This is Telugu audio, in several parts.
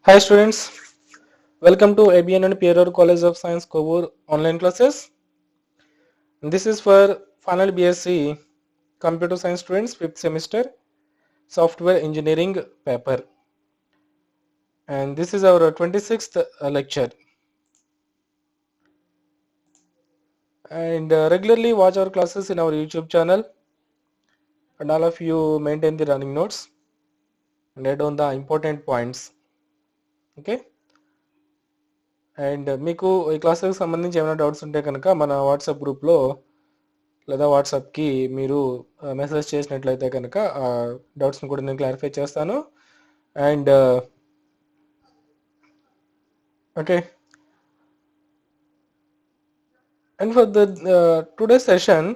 Hi students, welcome to ABN and Pierre College of Science Kovur online classes. And this is for final BSc Computer Science students 5th semester software engineering paper. And this is our 26th lecture. And regularly watch our classes in our YouTube channel, and all of you maintain the running notes and add on the important points. Okay. And మీకు ఈ క్లాసెస్కి సంబంధించి ఏమైనా డౌట్స్ ఉంటే కనుక మన వాట్సాప్ గ్రూప్లో లేదా వాట్సాప్కి మీరు మెసేజ్ చేసినట్లయితే కనుక ఆ డౌట్స్ని కూడా నేను క్లారిఫై చేస్తాను. And okay, and for the today session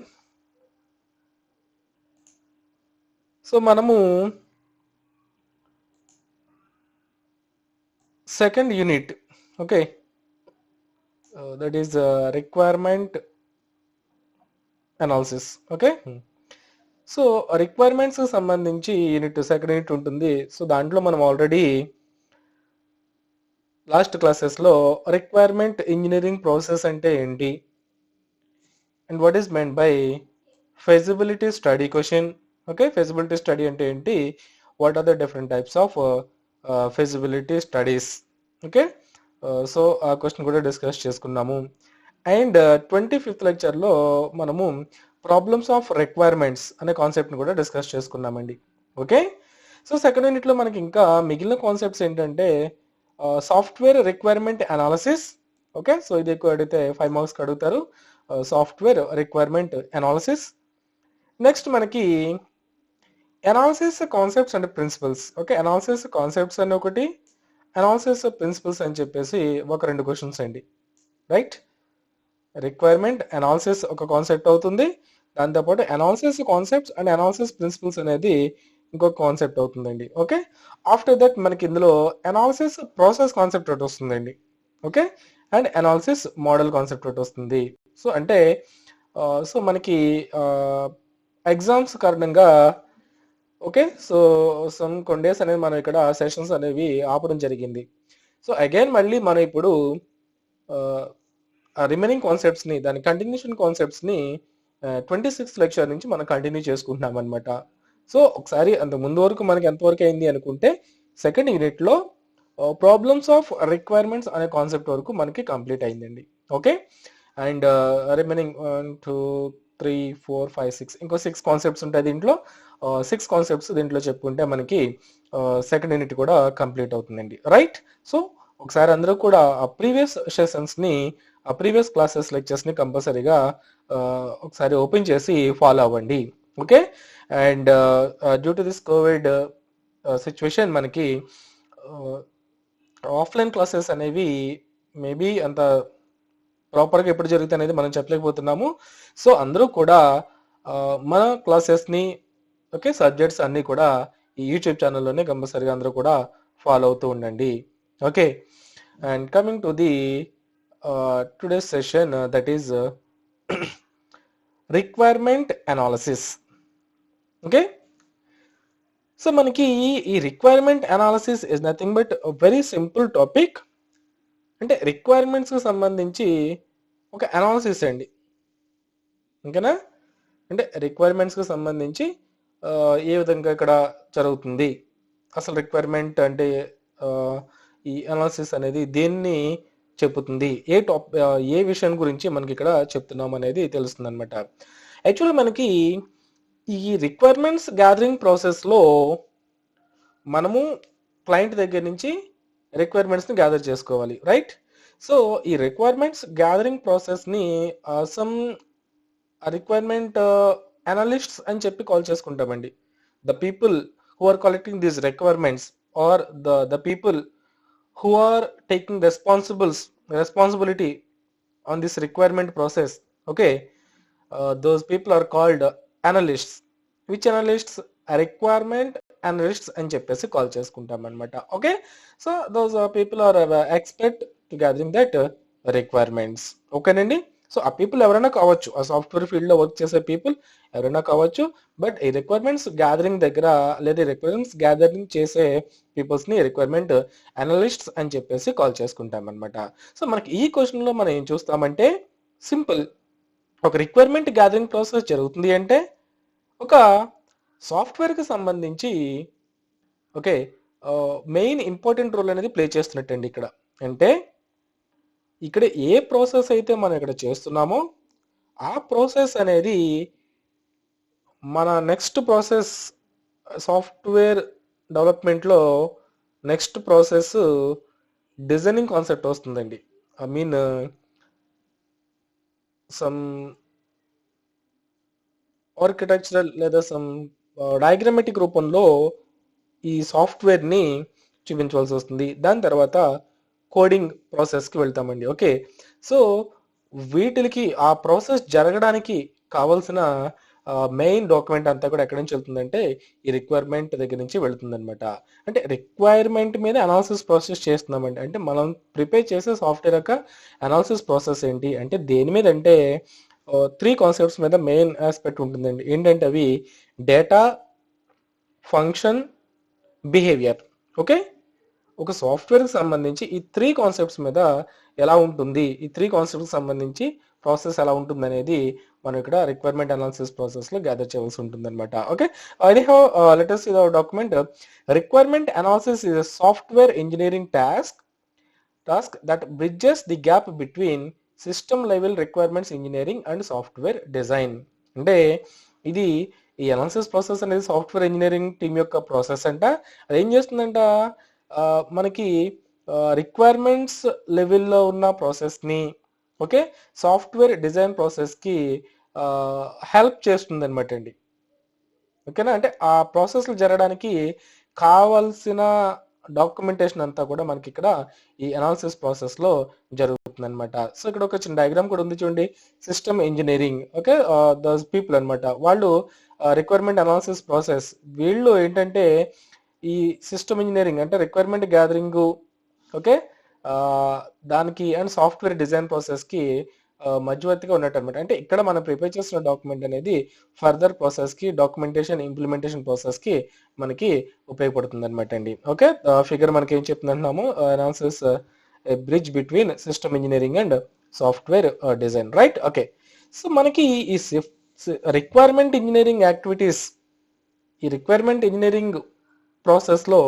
so మనము second unit, okay, that is requirement analysis. Okay, so requirements సంబంధించి యూనిట్ సెకండ్ యూనిట్ ఉంటుంది. సో దాంట్లో మనం ఆల్రెడీ లాస్ట్ క్లాసెస్లో రిక్వైర్మెంట్ ఇంజనీరింగ్ ప్రాసెస్ అంటే ఏంటి, and what is meant by feasibility study question. Okay, feasibility study అంటే ఏంటి, what are the different types of feasibility studies. Okay, so ఆ క్వశ్చన్ కూడా డిస్కస్ చేసుకున్నాము. అండ్ 25th లెక్చర్లో మనము ప్రాబ్లమ్స్ ఆఫ్ రిక్వైర్మెంట్స్ అనే కాన్సెప్ట్ని కూడా డిస్కస్ చేసుకున్నామండి. ఓకే, సో సెకండ్ యూనిట్లో మనకి ఇంకా మిగిలిన కాన్సెప్ట్స్ ఏంటంటే software requirement analysis. Okay, so ఇది ఎక్కువ అడిగితే 5 మార్క్స్కి అడుగుతారు, సాఫ్ట్వేర్ రిక్వైర్మెంట్ అనాలిసిస్. నెక్స్ట్ మనకి analysis concepts and principles. Okay, analysis concepts అని ఒకటి, అనాలిసిస్ ప్రిన్సిపల్స్ అని చెప్పేసి ఒక 2 క్వశ్చన్స్ అండి. రైట్, రిక్వైర్మెంట్ అనాలిసిస్ ఒక కాన్సెప్ట్ అవుతుంది, దాంతోపాటు analysis concepts and analysis principles అనేది ఇంకొక కాన్సెప్ట్ అవుతుందండి. ఓకే, ఆఫ్టర్ దట్ మనకి ఇందులో అనాలిసిస్ ప్రాసెస్ కాన్సెప్ట్ ఒకటి వస్తుందండి. Okay, and analysis model concept ఒకటి వస్తుంది. సో అంటే సో మనకి ఎగ్జామ్స్ కారణంగా ఓకే, సో కొన్ని డేస్ అనేది మనం ఇక్కడ సెషన్స్ అనేవి ఆపడం జరిగింది. సో అగైన్ మళ్ళీ మనం ఇప్పుడు రిమైనింగ్ కాన్సెప్ట్స్ని, దాని కంటిన్యూషన్ కాన్సెప్ట్స్ని 26th లెక్చర్ నుంచి మనం కంటిన్యూ చేసుకుంటున్నాం అనమాట. సో ఒకసారి అంత ముందు వరకు మనకి ఎంతవరకు అయింది అనుకుంటే సెకండ్ యూనిట్లో ప్రాబ్లమ్స్ ఆఫ్ రిక్వైర్మెంట్స్ అనే కాన్సెప్ట్ వరకు మనకి కంప్లీట్ అయిందండి. ఓకే, అండ్ రిమైనింగ్ 1 2 3 4 5 6 ఇంకో 6 కాన్సెప్ట్స్ ఉంటాయి దీంట్లో. 6 కాన్సెప్ట్స్ దీంట్లో చెప్పుకుంటే మనకి సెకండ్ యూనిట్ కూడా కంప్లీట్ అవుతుందండి. రైట్, సో ఒకసారి అందరూ కూడా ఆ ప్రీవియస్ సెషన్స్ని, ఆ ప్రీవియస్ క్లాసెస్ లెక్చర్స్ని కంపల్సరీగా ఒకసారి ఓపెన్ చేసి ఫాలో అవ్వండి. Okay, and due to this Covid situation మనకి ఆఫ్లైన్ క్లాసెస్ అనేవి మేబీ అంత ప్రాపర్గా ఎప్పుడు జరుగుతాయి అనేది మనం చెప్పలేకపోతున్నాము. సో అందరూ కూడా మన క్లాసెస్ని, ఓకే, సబ్జెక్ట్స్ అన్నీ కూడా ఈ యూట్యూబ్ ఛానల్లోనే కంపల్సరీగా అందరూ కూడా ఫాలో అవుతూ ఉండండి. Okay, and coming to the today's session, that is requirement analysis. Okay, so మనకి ఈ requirement analysis is nothing but very simple topic. అంటే రిక్వైర్మెంట్స్కి సంబంధించి ఒక అనాలిసిస్ అండి. ఓకేనా, అంటే రిక్వైర్మెంట్స్కి సంబంధించి ఏ విధంగా ఇక్కడ జరుగుతుంది, అసలు రిక్వైర్మెంట్ అంటే ఈ అనాలిసిస్ అనేది దేన్ని చెప్పుతుంది, ఏ విషయం గురించి మనకి ఇక్కడ చెప్తున్నాం అనేది తెలుస్తుంది అనమాట. యాక్చువల్గా మనకి ఈ రిక్వైర్మెంట్స్ గ్యాదరింగ్ ప్రాసెస్లో మనము క్లయింట్ దగ్గర నుంచి రిక్వైర్మెంట్స్ని గ్యాదర్ చేసుకోవాలి. రైట్, సో ఈ రిక్వైర్మెంట్స్ గ్యాదరింగ్ ప్రాసెస్ని సమ్ రిక్వైర్మెంట్ అనలిస్ట్స్ అని చెప్పి కాల్ చేసుకుంటామండి. The people who are collecting these requirements are the people who are taking responsibility on this requirement process. Okay, those people are called analysts. Which analysts? Requirement analysts అని చెప్పేసి కాల్ చేసుకుంటాం అనమాట. Okay, so those people are expert to gathering that requirements. ఓకేనండి, సో ఆ పీపుల్ ఎవరైనా కావచ్చు, ఆ సాఫ్ట్వేర్ ఫీల్డ్లో వర్క్ చేసే పీపుల్ ఎవరైనా కావచ్చు. బట్ ఈ రిక్వైర్మెంట్స్ గ్యాదరింగ్ దగ్గర లేదా రిక్వైర్మెంట్స్ గ్యాదరింగ్ చేసే పీపుల్స్ని రిక్వైర్మెంట్ అనలిస్ట్స్ అని చెప్పేసి కాల్ చేసుకుంటాం అనమాట. సో మనకి ఈ క్వశ్చన్లో మనం ఏం చూస్తామంటే సింపుల్, ఒక రిక్వైర్మెంట్ గ్యాదరింగ్ ప్రాసెస్ జరుగుతుంది అంటే ఒక సాఫ్ట్వేర్కి సంబంధించి ఓకే మెయిన్ ఇంపార్టెంట్ రోల్ అనేది ప్లే చేస్తున్నట్టండి ఇక్కడ. అంటే ఇక్కడ ఏ ప్రాసెస్ అయితే మనం ఇక్కడ చేస్తున్నామో ఆ ప్రాసెస్ అనేది మన నెక్స్ట్ ప్రాసెస్ సాఫ్ట్వేర్ డెవలప్మెంట్లో నెక్స్ట్ ప్రాసెస్ డిజైనింగ్ కాన్సెప్ట్ వస్తుందండి. ఐ మీన్ సమ్ ఆర్కిటెక్చరల్ లేదా సమ్ డయాగ్రమెటిక్ రూపంలో ఈ సాఫ్ట్వేర్ని చూపించవలసి వస్తుంది. దాని తర్వాత కోడింగ్ ప్రాసెస్కి వెళ్తామండి. ఓకే, సో వీటికి ఆ ప్రాసెస్ జరగడానికి కావాల్సిన మెయిన్ డాక్యుమెంట్ అంతా కూడా ఎక్కడి నుంచి వెళ్తుందంటే ఈ రిక్వైర్మెంట్ దగ్గర నుంచి వెళ్తుంది అనమాట. అంటే రిక్వైర్మెంట్ మీద అనాలిసిస్ ప్రాసెస్ చేస్తున్నామండి. అంటే మనం ప్రిపేర్ చేసే సాఫ్ట్వేర్ యొక్క అనాలిసిస్ ప్రాసెస్ ఏంటి అంటే దేని మీద అంటే 3 కాన్సెప్ట్స్ మీద మెయిన్ ఆస్పెక్ట్ ఉంటుందండి. ఏంటంటే అవి డేటా, ఫంక్షన్, బిహేవియర్. ఓకే, ఒక సాఫ్ట్వేర్కి సంబంధించి ఈ 3 కాన్సెప్ట్స్ మీద ఎలా ఉంటుంది, ఈ 3 కాన్సెప్ట్కి సంబంధించి ప్రాసెస్ ఎలా ఉంటుంది అనేది మనం ఇక్కడ రిక్వైర్మెంట్ అనాలిసిస్ ప్రాసెస్లో గ్యాదర్ చేయవలసి ఉంటుంది అనమాట. Okay, anyhow let us see the document. Requirement analysis is a software engineering task that bridges the gap between system level requirements engineering and software design. అంటే ఇది ఈ అనాలిసిస్ ప్రాసెస్ అనేది సాఫ్ట్వేర్ ఇంజనీరింగ్ టీమ్ యొక్క ప్రాసెస్ అంట. అది ఏం చేస్తుందంట, మనకి రిక్వైర్మెంట్స్ లెవెల్లో ఉన్న ప్రాసెస్ని ఓకే సాఫ్ట్వేర్ డిజైన్ ప్రాసెస్కి హెల్ప్ చేస్తుంది అనమాట అండి. ఓకేనా, అంటే ఆ ప్రాసెస్లు జరగడానికి కావాల్సిన డాక్యుమెంటేషన్ అంతా కూడా మనకి ఇక్కడ ఈ అనాలిసిస్ ప్రాసెస్లో జరుగుతుంది అనమాట. సో ఇక్కడ ఒక చిన్న డయాగ్రామ్ కూడా ఉంది చూడండి. System engineering okay those people అనమాట, వాళ్ళు రిక్వైర్మెంట్ అనాలిసిస్ ప్రాసెస్, వీళ్ళు ఏంటంటే ఈ సిస్టమ్ ఇంజనీరింగ్ అంటే రిక్వైర్మెంట్ గ్యాదరింగ్ ఓకే దానికి అండ్ సాఫ్ట్వేర్ డిజైన్ ప్రాసెస్కి మధ్యవర్తిగా ఉన్నట్టు అనమాట. అంటే ఇక్కడ మనం ప్రిపేర్ చేసిన డాక్యుమెంట్ అనేది ఫర్దర్ ప్రాసెస్కి డాక్యుమెంటేషన్ ఇంప్లిమెంటేషన్ ప్రాసెస్కి మనకి ఉపయోగపడుతుంది అనమాట అండి. ఓకే, ఫిగర్ మనకి ఏం చెప్తుందంటున్నాము, analysis bridge between system engineering and software design, right. Okay, so మనకి ఈ రిక్వైర్మెంట్ ఇంజనీరింగ్ యాక్టివిటీస్, ఈ రిక్వైర్మెంట్ ఇంజనీరింగ్ ప్రాసెస్లో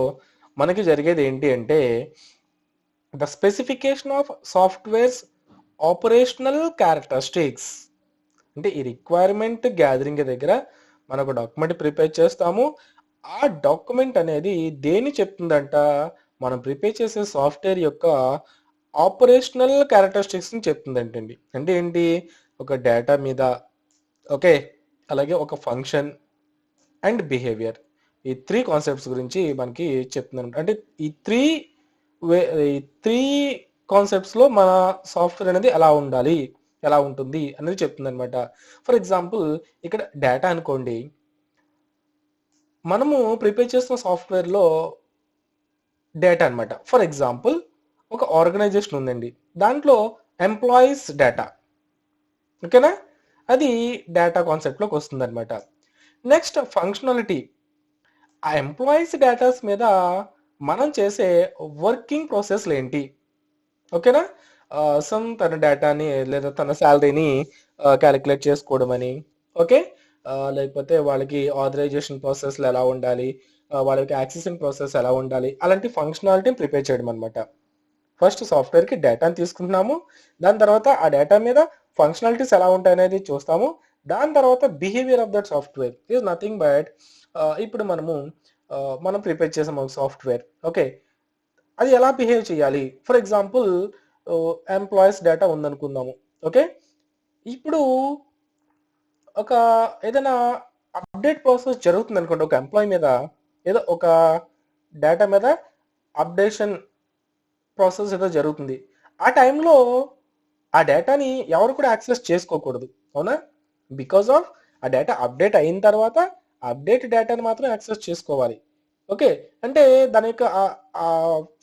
మనకి జరిగేది ఏంటి అంటే the specification of software's operational characteristics. అంటే ఈ రిక్వైర్మెంట్ గ్యాదరింగ్ దగ్గర మనం ఒక డాక్యుమెంట్ ప్రిపేర్ చేస్తాము. ఆ డాక్యుమెంట్ అనేది దేని చెప్తుందంట, మనం ప్రిపేర్ చేసే సాఫ్ట్వేర్ యొక్క ఆపరేషనల్ క్యారెక్టరిస్టిక్స్ని చెప్తుందంటండి. అంటే ఏంటి, ఒక డేటా మీద ఓకే అలాగే ఒక ఫంక్షన్ అండ్ బిహేవియర్, ఈ 3 కాన్సెప్ట్స్ గురించి మనకి చెప్తుందన్నమాట. అంటే ఈ త్రీ కాన్సెప్ట్స్లో మన సాఫ్ట్వేర్ అనేది ఎలా ఉండాలి, ఎలా ఉంటుంది అనేది చెప్తుంది అనమాట. ఫర్ ఎగ్జాంపుల్ ఇక్కడ డేటా అనుకోండి, మనము ప్రిపేర్ చేస్తున్న సాఫ్ట్వేర్లో డేటా అనమాట. ఫర్ ఎగ్జాంపుల్ ఒక ఆర్గనైజేషన్ ఉందండి, దాంట్లో ఎంప్లాయీస్ డేటా ఓకేనా, అది డేటా కాన్సెప్ట్లోకి వస్తుంది అనమాట. నెక్స్ట్ ఫంక్షనాలిటీ, ఆ ఎంప్లాయీస్ డేటాస్ మీద మనం చేసే వర్కింగ్ ప్రాసెస్లు ఏంటి ఓకేనా, సమ్ తన డేటాని లేదా తన శాలరీని క్యాలిక్యులేట్ చేసుకోవడం అని ఓకే, లేకపోతే వాళ్ళకి ఆథరైజేషన్ ప్రాసెస్లు ఎలా ఉండాలి, వాళ్ళకి యాక్సెసింగ్ ప్రాసెస్ ఎలా ఉండాలి, అలాంటి ఫంక్షనాలిటీని ప్రిపేర్ చేయడం అనమాట. ఫస్ట్ సాఫ్ట్వేర్కి డేటాని తీసుకుంటున్నాము, దాని తర్వాత ఆ డేటా మీద ఫంక్షనాలిటీస్ ఎలా ఉంటాయి అనేది చూస్తాము. దాని తర్వాత behaviour of that software is nothing but ఇప్పుడు మనం ప్రిపేర్ చేసాం ఒక సాఫ్ట్వేర్ ఓకే, అది ఎలా బిహేవ్ చేయాలి. ఫర్ ఎగ్జాంపుల్ ఎంప్లాయీస్ డేటా ఉందనుకుందాము ఓకే, ఇప్పుడు ఒక ఏదైనా అప్డేట్ ప్రాసెస్ జరుగుతుంది అనుకోండి, ఒక ఎంప్లాయీ మీద ఏదో ఒక డేటా మీద అప్డేషన్ ప్రాసెస్ ఏదో జరుగుతుంది. ఆ టైంలో ఆ డేటాని ఎవరు కూడా యాక్సెస్ చేసుకోకూడదు అవునా, బికాస్ ఆఫ్ ఆ డేటా అప్డేట్ అయిన తర్వాత అప్డేట్ డేటాని మాత్రం యాక్సెస్ చేసుకోవాలి. ఓకే, అంటే దాని యొక్క ఆ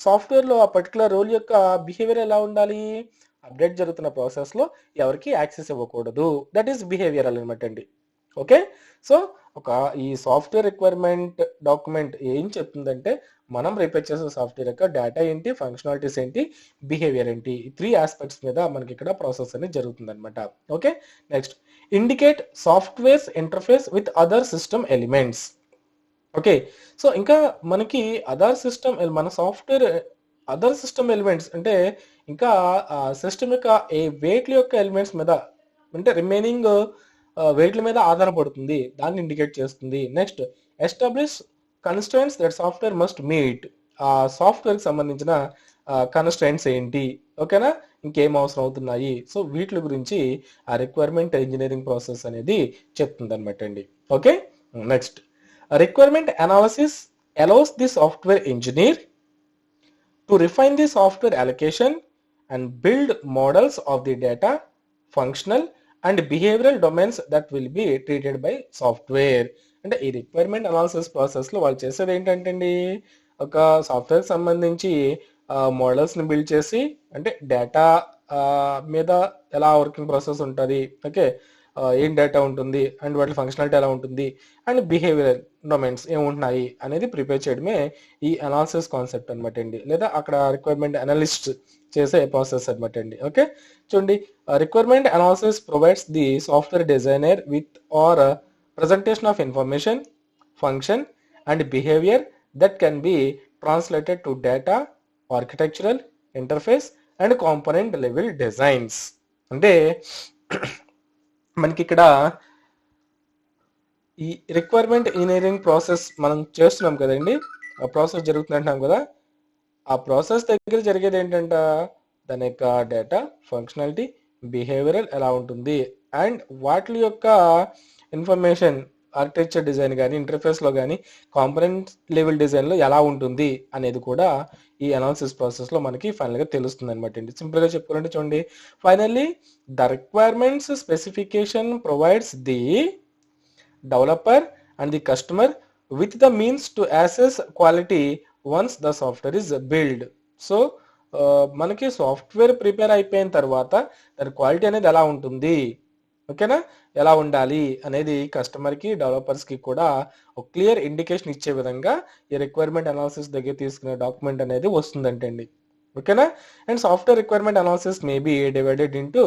సాఫ్ట్వేర్లో ఆ పర్టికులర్ రోల్ యొక్క బిహేవియర్ ఎలా ఉండాలి, అప్డేట్ జరుగుతున్న ప్రాసెస్లో ఎవరికి యాక్సెస్ ఇవ్వకూడదు. దట్ ఈస్ బిహేవియరల్ అనమాట అండి. ఓకే, సో ఒక ఈ సాఫ్ట్వేర్ రిక్వైర్మెంట్ డాక్యుమెంట్ ఏం చెప్తుందంటే మనం ప్రిపేర్ చేసే సాఫ్ట్వేర్ యొక్క డేటా ఏంటి, ఫంక్షనాలిటీస్ ఏంటి, బిహేవియర్ ఏంటి, ఈ 3 ఆస్పెక్ట్స్ మీద మనకి ఇక్కడ ప్రాసెస్ అనేది జరుగుతుంది అనమాట. Okay, next indicate softwares interface with other system elements. Okay, so ఇంకా మనకి మన సాఫ్ట్వేర్ అదర్ సిస్టమ్ ఎలిమెంట్స్ అంటే ఇంకా సిస్టమ్ యొక్క ఏ వెయిట్ల యొక్క ఎలిమెంట్స్ మీద అంటే రిమైనింగ్ వెయిట్ల మీద ఆధారపడుతుంది, దాన్ని ఇండికేట్ చేస్తుంది. Next establish constraints that software must meet. ఆ సాఫ్ట్వేర్కి సంబంధించిన కన్స్ట్రెంట్స్ ఏంటి, ఓకేనా, ఇంకేం అవసరం అవుతున్నాయి, సో వీటి గురించి ఆ రిక్వైర్మెంట్ ఇంజనీరింగ్ ప్రాసెస్ అనేది చెప్తుంది అనమాట అండి. Okay, next requirement analysis allows the software engineer to refine the software allocation and build models of the data, functional and behavioral domains that will be treated by software. అంటే ఈ రిక్వైర్మెంట్ అనాలిసిస్ ప్రాసెస్లో వాళ్ళు చేసేది ఏంటంటే అండి, ఒక సాఫ్ట్వేర్ సంబంధించి మోడల్స్ని బిల్డ్ చేసి అంటే డేటా మీద ఎలా వర్కింగ్ ప్రాసెస్ ఉంటుంది, ఓకే, ఏం డేటా ఉంటుంది అండ్ వాటి ఫంక్షనాలిటీ ఎలా ఉంటుంది అండ్ బిహేవియర్ డొమైన్స్ ఏముంటున్నాయి అనేది ప్రిపేర్ చేయడమే ఈ అనాలిసిస్ కాన్సెప్ట్ అనమాట అండి, లేదా అక్కడ రిక్వైర్మెంట్ అనలిస్ట్ చేసే ప్రాసెస్ అనమాట అండి. ఓకే, చూడండి, requirement analysis provides the software designer with our presentation of information, function and behavior that can be translated to data, architectural, interface and component level designs. అంటే మనకి ఇక్కడ ఈ రిక్వైర్మెంట్ ఇంజనీరింగ్ ప్రాసెస్ మనం చేస్తున్నాం కదండి, ఆ ప్రాసెస్ జరుగుతుంది అంటున్నాం కదా, ఆ ప్రాసెస్ దగ్గర జరిగేది ఏంటంట, దాని యొక్క డేటా, ఫంక్షనాలిటీ, బిహేవియరల్ ఎలా ఉంటుంది అండ్ వాటి యొక్క ఇన్ఫర్మేషన్ ఆర్కిటెక్చర్ డిజైన్ కానీ ఇంటర్ఫేస్లో కానీ కాంపోనెంట్ లెవెల్ డిజైన్లో ఎలా ఉంటుంది అనేది కూడా ఈ అనాలిసిస్ ప్రాసెస్లో మనకి ఫైనల్గా తెలుస్తుంది అనమాట అండి. సింపుల్గా చెప్పుకోవాలంటే చూడండి, finally the requirements specification provides the developer and the customer with the means to assess quality once the software is build. So మనకి సాఫ్ట్వేర్ ప్రిపేర్ అయిపోయిన తర్వాత దాని క్వాలిటీ అనేది ఎలా ఉంటుంది, ఓకేనా, ఎలా ఉండాలి అనేది కస్టమర్కి డెవలపర్స్కి కూడా ఒక క్లియర్ ఇండికేషన్ ఇచ్చే విధంగా ఈ రిక్వైర్మెంట్ అనాలిసిస్ దగ్గర తీసుకునే డాక్యుమెంట్ అనేది వస్తుందంటండి. ఓకేనా, and software requirement analysis may be divided into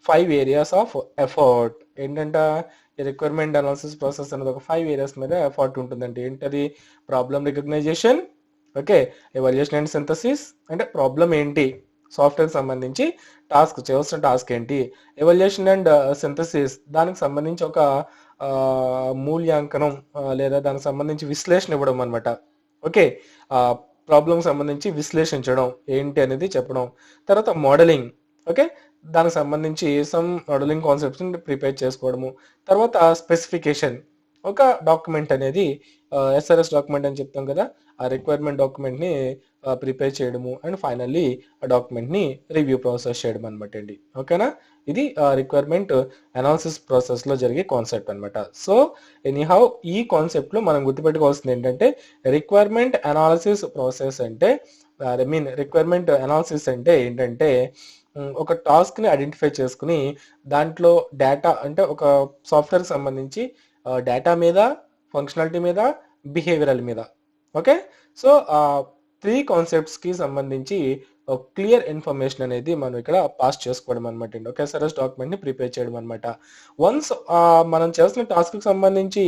5 areas of effort. ఏంటంట, ఈ రిక్వైర్మెంట్ అనాలిసిస్ ప్రాసెస్ అనేది ఒక 5 ఏరియాస్ మీద ఎఫర్ట్ ఉంటుందండి. ఏంటది, problem recognition, okay, evaluation and synthesis అంటే ప్రాబ్లం ఏంటి, సాఫ్ట్వేర్ సంబంధించి టాస్క్ చేయవలసిన టాస్క్ ఏంటి, ఎవాల్యుయేషన్ అండ్ సింథసిస్ దానికి సంబంధించి ఒక మూల్యాంకనం లేదా దానికి సంబంధించి విశ్లేషణ ఇవ్వడం అనమాట. ఓకే, ప్రాబ్లం సంబంధించి విశ్లేషించడం ఏంటి అనేది చెప్పడం. తర్వాత మోడలింగ్, ఓకే, దానికి సంబంధించి సమ్ మోడలింగ్ కాన్సెప్ట్స్ని ప్రిపేర్ చేసుకోవడము. తర్వాత స్పెసిఫికేషన్, ఒక డాక్యుమెంట్ అనేది ఎస్ఆర్ఎస్ డాక్యుమెంట్ అని చెప్తాం కదా, ఆ రిక్వైర్మెంట్ డాక్యుమెంట్ని ప్రిపేర్ చేయడము అండ్ ఫైనల్లీ ఆ డాక్యుమెంట్ని రివ్యూ ప్రాసెస్ చేయడం అనమాట అండి. ఓకేనా, ఇది రిక్వైర్మెంట్ అనాలిసిస్ ప్రాసెస్లో జరిగే కాన్సెప్ట్ అనమాట. సో ఎనీహౌ ఈ కాన్సెప్ట్లో మనం గుర్తుపెట్టుకోవాల్సింది ఏంటంటే రిక్వైర్మెంట్ అనాలిసిస్ ప్రాసెస్ అంటే రిక్వైర్మెంట్ అనాలిసిస్ అంటే ఏంటంటే ఒక టాస్క్ని ఐడెంటిఫై చేసుకుని దాంట్లో డేటా అంటే ఒక సాఫ్ట్వేర్కి సంబంధించి డేటా మీద, ఫంక్షనాలిటీ మీద, బిహేవియరల్ మీద, ఓకే, సో 3 కాన్సెప్ట్స్కి సంబంధించి క్లియర్ ఇన్ఫర్మేషన్ అనేది మనం ఇక్కడ పాస్ చేసుకోవడం అనమాట అండి. ఓకే, ఎస్ఆర్ఎస్ డాక్యుమెంట్ని ప్రిపేర్ చేయడం అనమాట. వన్స్ మనం చేస్తున్న టాస్క్కి సంబంధించి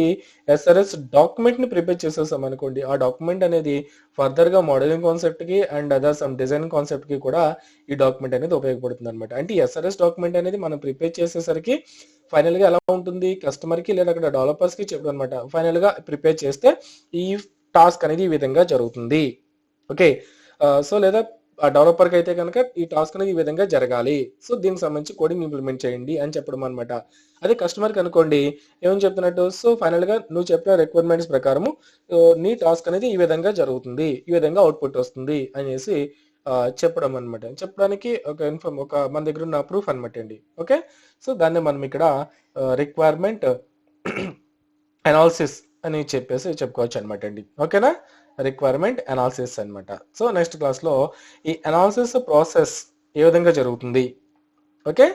ఎస్ఆర్ఎస్ డాక్యుమెంట్ని ప్రిపేర్ చేసేసాం అనుకోండి, ఆ డాక్యుమెంట్ అనేది ఫర్దర్గా మోడలింగ్ కాన్సెప్ట్కి అండ్ అదర్ సమ్ డిజైన్ కాన్సెప్ట్కి కూడా ఈ డాక్యుమెంట్ అనేది ఉపయోగపడుతుంది అనమాట. అంటే ఈ ఎస్ఆర్ఎస్ డాక్యుమెంట్ అనేది మనం ప్రిపేర్ చేసేసరికి ఫైనల్గా ఎలా ఉంటుంది, కస్టమర్కి లేదా అక్కడ డెవలపర్స్కి చెప్పడం అనమాట. ఫైనల్గా ప్రిపేర్ చేస్తే ఈ టాస్క్ అనేది ఈ విధంగా జరుగుతుంది, ఓకే, సో లేదా డెవలపర్కి అయితే కనుక ఈ టాస్క్ అనేది ఈ విధంగా జరగాలి, సో దీనికి సంబంధించి కోడింగ్ ఇంప్లిమెంట్ చేయండి అని చెప్పడం అనమాట. అదే కస్టమర్కి అనుకోండి ఏమని చెప్తున్నట్టు, సో ఫైనల్గా నువ్వు చెప్పిన రిక్వైర్మెంట్స్ ప్రకారము నీ టాస్క్ అనేది ఈ విధంగా జరుగుతుంది, ఈ విధంగా అవుట్పుట్ వస్తుంది అనేసి చెప్పడం అనమాట. చెప్పడానికి ఒక మన దగ్గర ఉన్న ప్రూఫ్ అనమాట అండి. ఓకే, సో దాన్ని మనం ఇక్కడ రిక్వైర్మెంట్ అనాలిసిస్ అని చెప్పేసి చెప్పుకోవచ్చు అనమాట అండి. ఓకేనా, రిక్వైర్మెంట్ అనాలిసిస్ అనమాట. సో నెక్స్ట్ క్లాస్లో ఈ అనాలిసిస్ ప్రాసెస్ ఏ విధంగా జరుగుతుంది, ఓకే,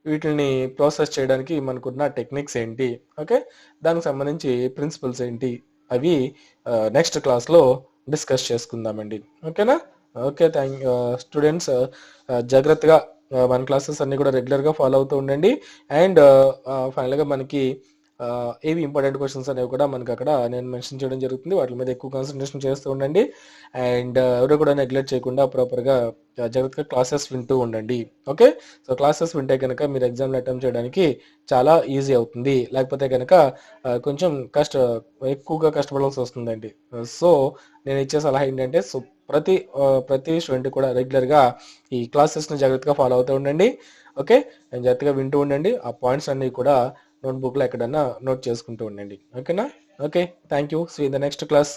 వీటిని ప్రాసెస్ చేయడానికి మనకున్న టెక్నిక్స్ ఏంటి, ఓకే, దానికి సంబంధించి ప్రిన్సిపల్స్ ఏంటి, అవి నెక్స్ట్ క్లాస్లో డిస్కస్ చేసుకుందామండి. ఓకేనా? ఓకే, స్టూడెంట్స్, జాగ్రత్తగా మన క్లాసెస్ అన్ని కూడా రెగ్యులర్గా ఫాలో అవుతూ ఉండండి. అండ్ ఫైనల్గా మనకి ఏవి ఇంపార్టెంట్ క్వశ్చన్స్ అనేవి కూడా మనకి అక్కడ నేను మెన్షన్ చేయడం జరుగుతుంది. వాటి మీద ఎక్కువ కాన్సన్ట్రేషన్ చేస్తూ ఉండండి. అండ్ ఎవరు కూడా నెగ్లెక్ట్ చేయకుండా ప్రాపర్గా జాగ్రత్తగా క్లాసెస్ వింటూ ఉండండి. ఓకే, సో క్లాసెస్ వింటే కనుక మీరు ఎగ్జామ్లు అటెంప్ట్ చేయడానికి చాలా ఈజీ అవుతుంది. లేకపోతే కనుక కొంచెం ఎక్కువగా కష్టపడాల్సి వస్తుందండి. సో నేను ఇచ్చే సలహా ఏంటంటే, సో ప్రతి స్టూడెంట్ కూడా రెగ్యులర్గా ఈ క్లాసెస్ని జాగ్రత్తగా ఫాలో అవుతూ ఉండండి. ఓకే, అండ్ జాగ్రత్తగా వింటూ ఉండండి. ఆ పాయింట్స్ అన్ని కూడా నోట్బుక్లో ఎక్కడన్నా నోట్ చేసుకుంటూ ఉండండి. ఓకేనా? Okay, thank you. See in the next class.